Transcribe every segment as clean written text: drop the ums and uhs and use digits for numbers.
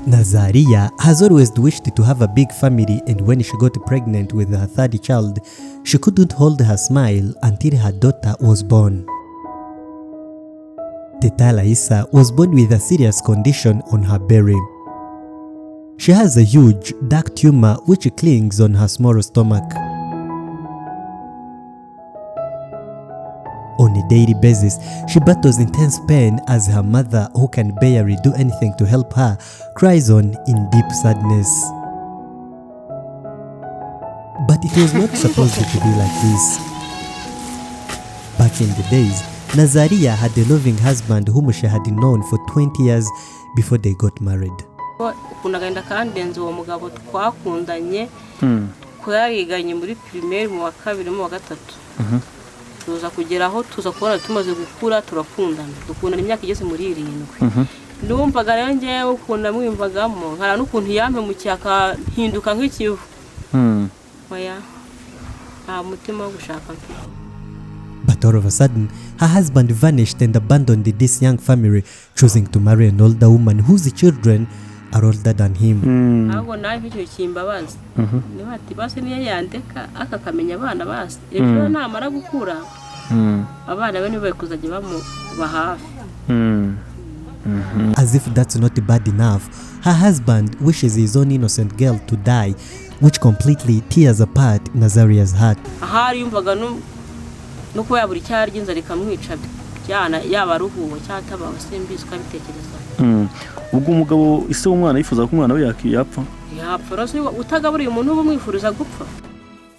Nazalia has always wished to have a big family, and when she got pregnant with her third child, she couldn't hold her smile until her daughter was born. Teta Laisa was born with a serious condition on her belly. She has a huge, dark tumor which clings on her small stomach. On a daily basis, she battles intense pain as her mother, who can barely do anything to help her, cries on in deep sadness. But it was not supposed to be like this. Back in the days, Nazalia had a loving husband whom she had known for 20 years before they got married. Kunagaenda kandenze uwo mugabo twakundanye yariganye muri primaire mu wa kabiri mu wa gatatu tuza kugeraho tuza kubona tumaze gukura turakundana dukundana imyaka igeze muri 7 ndumvaga rero ngewe ukunda mwimvagamo nkara n'ukuntu yampe mu cyaka hinduka nk'ikivu oya mutima wo gushaka. But all of a sudden, her husband vanished and abandoned this young family, choosing to marry an older woman whose children are older than him. As if that's not bad enough, her husband wishes his own innocent girl to die, which completely tears apart Nazalia's heart. Ubwo umugabo ise w'umwana yifuza ko umwana we yakiyapfa. Utagaburiye umuntu ubumwifuriza gupfa.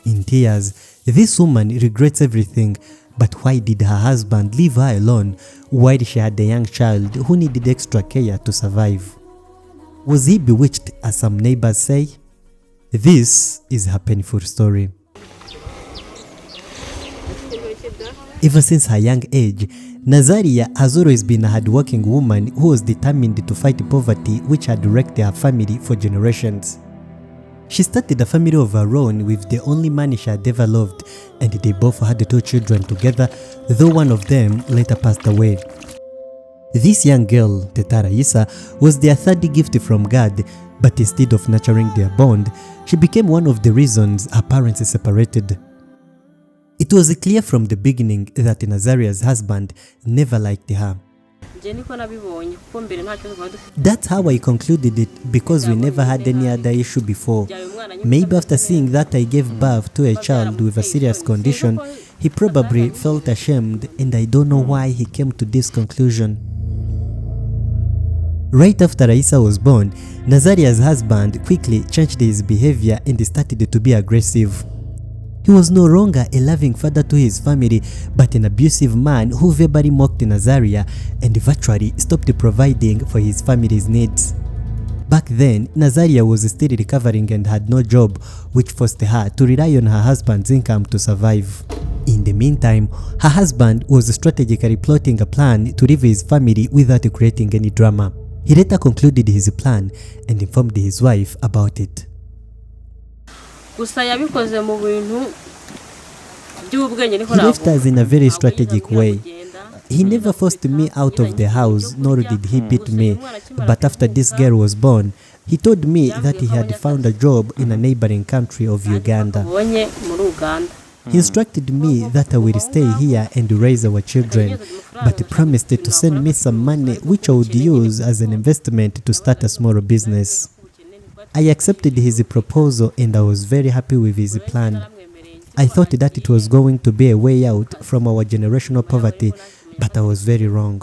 In tears, this woman regrets everything. But why did her husband leave her alone while she had a young child who needed extra care to survive? Was he bewitched, as some neighbors say? This is her painful story. Ever since her young age, Nazalia has always been a hard-working woman who was determined to fight poverty which had wrecked her family for generations. She started a family of her own with the only man she had ever loved, and they both had 2 children together, though one of them later passed away. This young girl, Teta Laisa, was their third gift from God, but instead of nurturing their bond, she became one of the reasons her parents separated. It was clear from the beginning that Nazalia's husband never liked her. That's how I concluded it, because we never had any other issue before. Maybe after seeing that I gave birth to a child with a serious condition, he probably felt ashamed, and I don't know why he came to this conclusion. Right after Laisa was born, Nazalia's husband quickly changed his behavior and started to be aggressive. He was no longer a loving father to his family, but an abusive man who verbally mocked Nazalia and virtually stopped providing for his family's needs. Back then, Nazalia was still recovering and had no job, which forced her to rely on her husband's income to survive. In the meantime, her husband was strategically plotting a plan to leave his family without creating any drama. He later concluded his plan and informed his wife about it. He left us in a very strategic way. He never forced me out of the house, nor did he beat me. But after this girl was born, he told me that he had found a job in a neighboring country of Uganda. He instructed me that I will stay here and raise our children, but he promised to send me some money which I would use as an investment to start a small business. I accepted his proposal and I was very happy with his plan. I thought that it was going to be a way out from our generational poverty, but I was very wrong.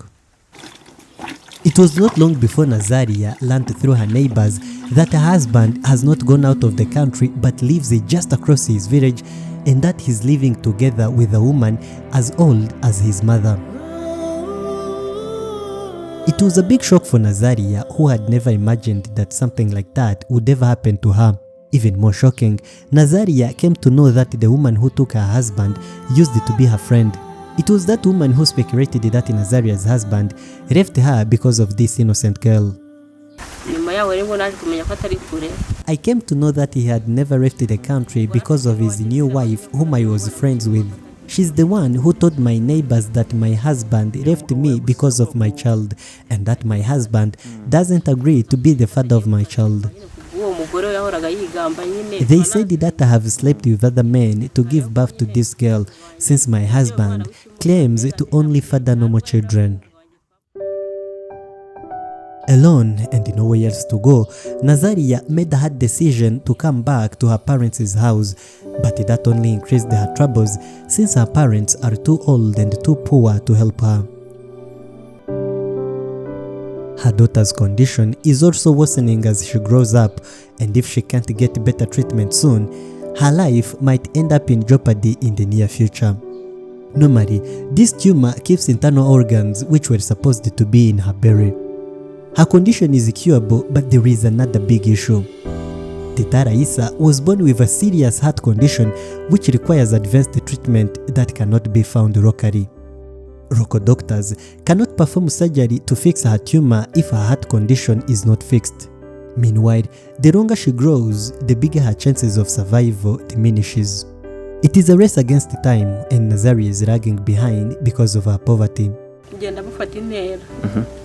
It was not long before Nazalia learned through her neighbors that her husband has not gone out of the country but lives just across his village, and that he's living together with a woman as old as his mother. It was a big shock for Nazalia, who had never imagined that something like that would ever happen to her. Even more shocking, Nazalia came to know that the woman who took her husband used to be her friend. It was that woman who speculated that Nazalia's husband left her because of this innocent girl. I came to know that he had never left the country because of his new wife, whom I was friends with. She's the one who told my neighbors that my husband left me because of my child and that my husband doesn't agree to be the father of my child. They said that I have slept with other men to give birth to this girl since my husband claims to only father normal children. Alone and nowhere else to go, Nazalia made a hard decision to come back to her parents' house, but that only increased her troubles since her parents are too old and too poor to help her. Her daughter's condition is also worsening as she grows up, and if she can't get better treatment soon, her life might end up in jeopardy in the near future. Normally, this tumor keeps internal organs which were supposed to be in her belly. Her condition is curable, but there is another big issue. Teta Laisa was born with a serious heart condition which requires advanced treatment that cannot be found locally. Local doctors cannot perform surgery to fix her tumor if her heart condition is not fixed. Meanwhile, the longer she grows, the bigger her chances of survival diminishes. It is a race against time, and Nazalia is lagging behind because of her poverty.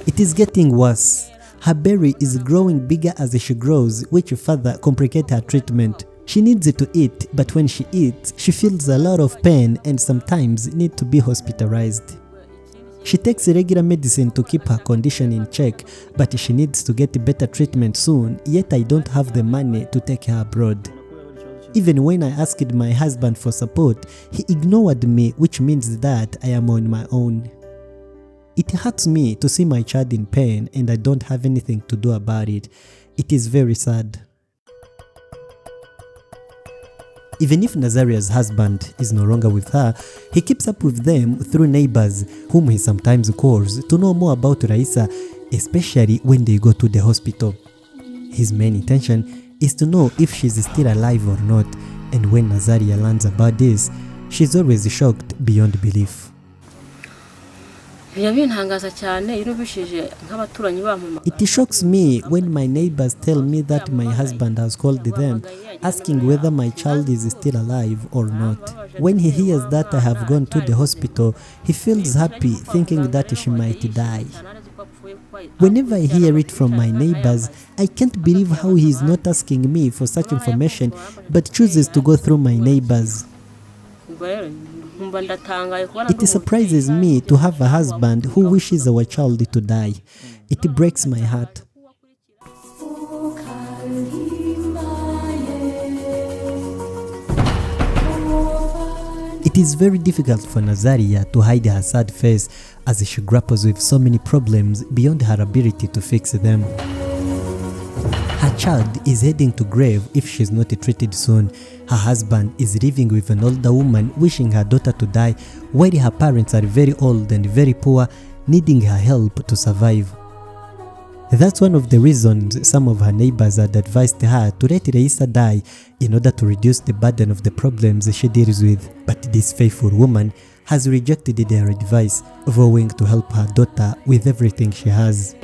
It is getting worse. Her belly is growing bigger as she grows, which further complicates her treatment. She needs to eat, but when she eats, she feels a lot of pain and sometimes needs to be hospitalized. She takes regular medicine to keep her condition in check, but she needs to get better treatment soon, yet I don't have the money to take her abroad. Even when I asked my husband for support, he ignored me, which means that I am on my own. It hurts me to see my child in pain and I don't have anything to do about it. It is very sad. Even if Nazalia's husband is no longer with her, he keeps up with them through neighbors whom he sometimes calls to know more about Laisa, especially when they go to the hospital. His main intention is to know if she's still alive or not, and when Nazalia learns about this, she's always shocked beyond belief. It shocks me when my neighbors tell me that my husband has called them asking whether my child is still alive or not. When he hears that I have gone to the hospital, he feels happy thinking that she might die. Whenever I hear it from my neighbors, I can't believe how he is not asking me for such information but chooses to go through my neighbors. It surprises me to have a husband who wishes our child to die. It breaks my heart. It is very difficult for Nazalia to hide her sad face as she grapples with so many problems beyond her ability to fix them. Her child is heading to grave if she is not treated soon. Her husband is living with an older woman wishing her daughter to die, while her parents are very old and very poor, needing her help to survive. That's one of the reasons some of her neighbors had advised her to let Laisa die in order to reduce the burden of the problems she deals with. But this faithful woman has rejected their advice, vowing to help her daughter with everything she has.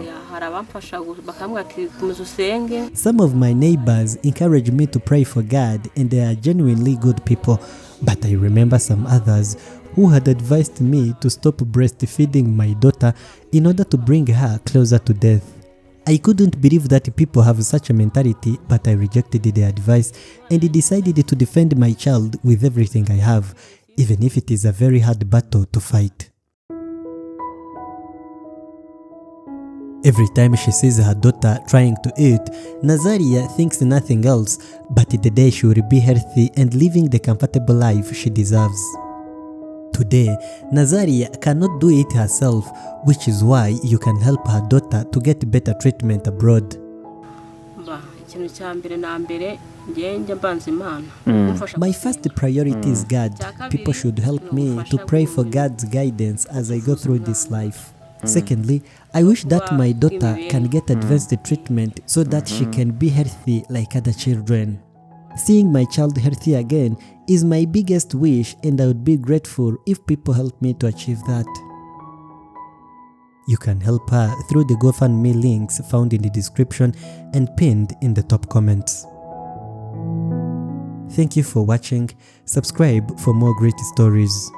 Some of my neighbors encourage me to pray for God, and they are genuinely good people, but I remember some others who had advised me to stop breastfeeding my daughter in order to bring her closer to death. I couldn't believe that people have such a mentality, but I rejected their advice and decided to defend my child with everything I have, even if it is a very hard battle to fight. Every time she sees her daughter trying to eat, Nazalia thinks nothing else but the day she will be healthy and living the comfortable life she deserves. Today, Nazalia cannot do it herself, which is why you can help her daughter to get better treatment abroad. My first priority is God. People should help me to pray for God's guidance as I go through this life. Secondly, I wish that my daughter can get advanced treatment so that she can be healthy like other children. Seeing my child healthy again is my biggest wish, and I would be grateful if people help me to achieve that. You can help her through the GoFundMe links found in the description and pinned in the top comments. Thank you for watching. Subscribe for more great stories.